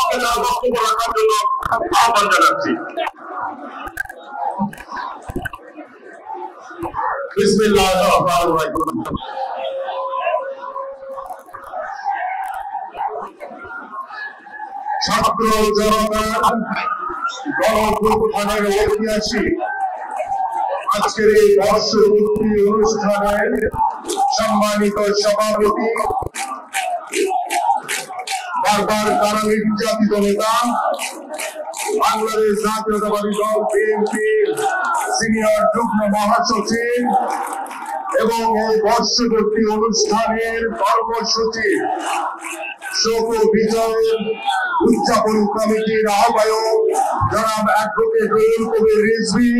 পক্ষে তার বক্তব্য রাখার জন্য আহ্বান জানাচ্ছি। বিসমিল্লাহির রহমানির রহিম। ছাত্র জনতার গণঅভ্যুত্থানের ঐতিহাসিক আজকের এই বর্ষপূর্তি অনুষ্ঠানের সম্মানিত সভাপতি, বারবার কারা নির্যাতিত নেতা, বাংলাদেশ জাতীয়তাবাদী দল বিএনপির সিনিয়র যুগ্ম মহাসচিব এবং এই বর্ষপূর্তি অনুষ্ঠানের কর্মসূচি শোক বিজয়ের উদযাপন কমিটির আহ্বায়ক জনাব অ্যাডভোকেট রুহুল কবির রিজভী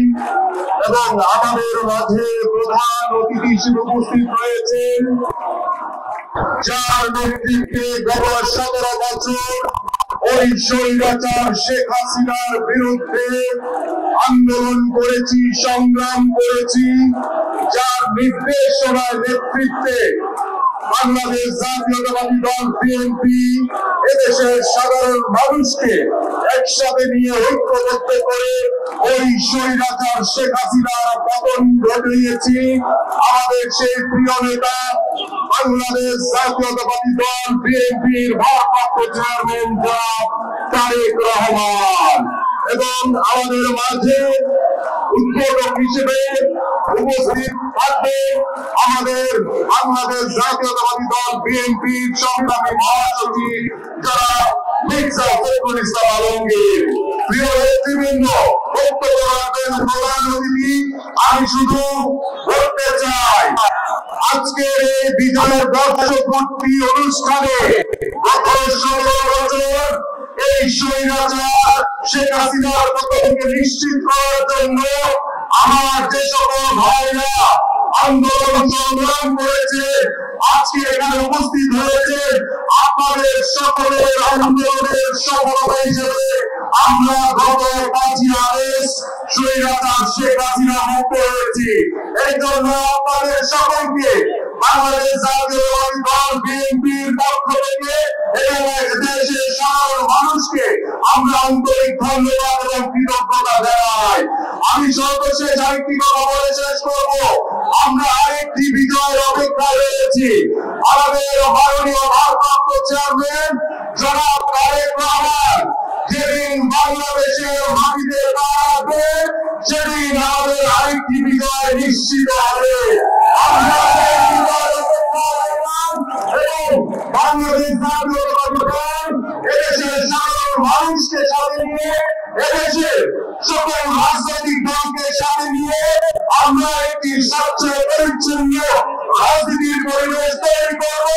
এবং আমাদের মাঝে প্রধান অতিথি হিসেবে উপস্থিত রয়েছেন যার নেতৃত্বে গত 17 বছর ওই স্বৈরাচার শেখ হাসিনার বিরুদ্ধে আন্দোলন করেছি, সংগ্রাম করেছি, যার নির্দেশনায় নেতৃত্বে বাংলাদেশ জাতীয়তাবাদী দল বিএনপি এদেশের সাধারণ মানুষকে একসাথে নিয়ে ঐক্যবদ্ধ করে ওই স্বৈরাচার শেখ হাসিনার পতন ঘটিয়েছি। আমাদের সেই প্রিয় নেতা বাংলাদেশ জাতীয়তাবাদী দল বিএনপির ভারপ্রাপ্ত চেয়ারম্যান জনাব তারেক রহমান এবং আমাদের মাঝে উদ্বোধক হিসেবে উপস্থিত থাকবে আমাদের বাংলাদেশ জাতীয়তাবাদী দল বিএনপির সংগ্রামী মহাসচিব যারা মির্জা ফখরুল ইসলাম আলমগীর। প্রিয় নেতৃবৃন্দ, বক্তব্য রাখবেন প্রধান অতিথি। আমি শুধু বলতে চাই আজকের এই বিজয়ের বর্ষপূর্তি অনুষ্ঠানে গত 17 বছর এই স্বৈরাচার শেখ হাসিনার পতনকে নিশ্চিত করার জন্য আমার যে সকল ভাইরা আন্দোলন সংগ্রাম করেছে, আজকে এখানে উপস্থিত হয়েছে, আপনাদের সকলের আন্দোলনের সফলতা হিসেবে আমরা গত 5ই আগস্ট স্বৈরাচার শেখ হাসিনা মুক্ত হয়েছি। এই জন্য আপনাদের সকলকে বাংলাদেশ জাতীয়তাবাদী দল বিএনপির পক্ষ থেকে এবং দেশের সাধারণ মানুষকে আমরা আন্তরিক ধন্যবাদ এবং কৃতজ্ঞতা জানাই। আমি সর্বশেষ আরেকটি কথা বলে শেষ করব। আমরা আরেকটি বিজয়ের অপেক্ষায় রয়েছি। আমাদের মাননীয় ভারপ্রাপ্ত চেয়ারম্যান জনাব তারেক রহমান যেদিন বাংলাদেশের মাটিতে পা রাখবে, সেদিন আমাদের আরেকটি বিজয় নিশ্চিত হবে। আমরা বাংলাদেশ জাতীয়তাবাদী দল এদেশের সাধারণ মানুষকে সাথে নিয়ে, এদেশের সকল রাজনৈতিক দলকে সাথে নিয়ে আমরা একটি স্বচ্ছ পরিচ্ছন্ন রাজনীতির পরিবেশ তৈরি করব,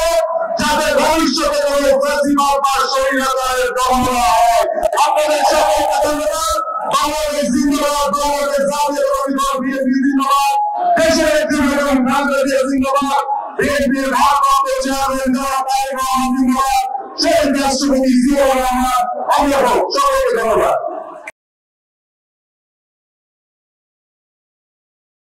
যাতে ভবিষ্যতে কোনো ফ্যাসিবাদ বা স্বৈরাচারের দমন হয়। আপনাদের সকলকে ধন্যবাদ। বাংলাদেশ জিন্দাবাদ, বাংলাদেশ জাতীয়তাবাদী দল বিএনপি জিন্দাবাদ, দেশের একটি বাংলাদেশ জিন্দাবাদ, বিএনপির ভারপ্রাপ্ত চেয়ারম্যান জনাব তারেক রহমান জিন্দাবাদ, শহীদ রাষ্ট্রপতি জিয়াউর রহমান। আমরা সকলকে ধন্যবাদ।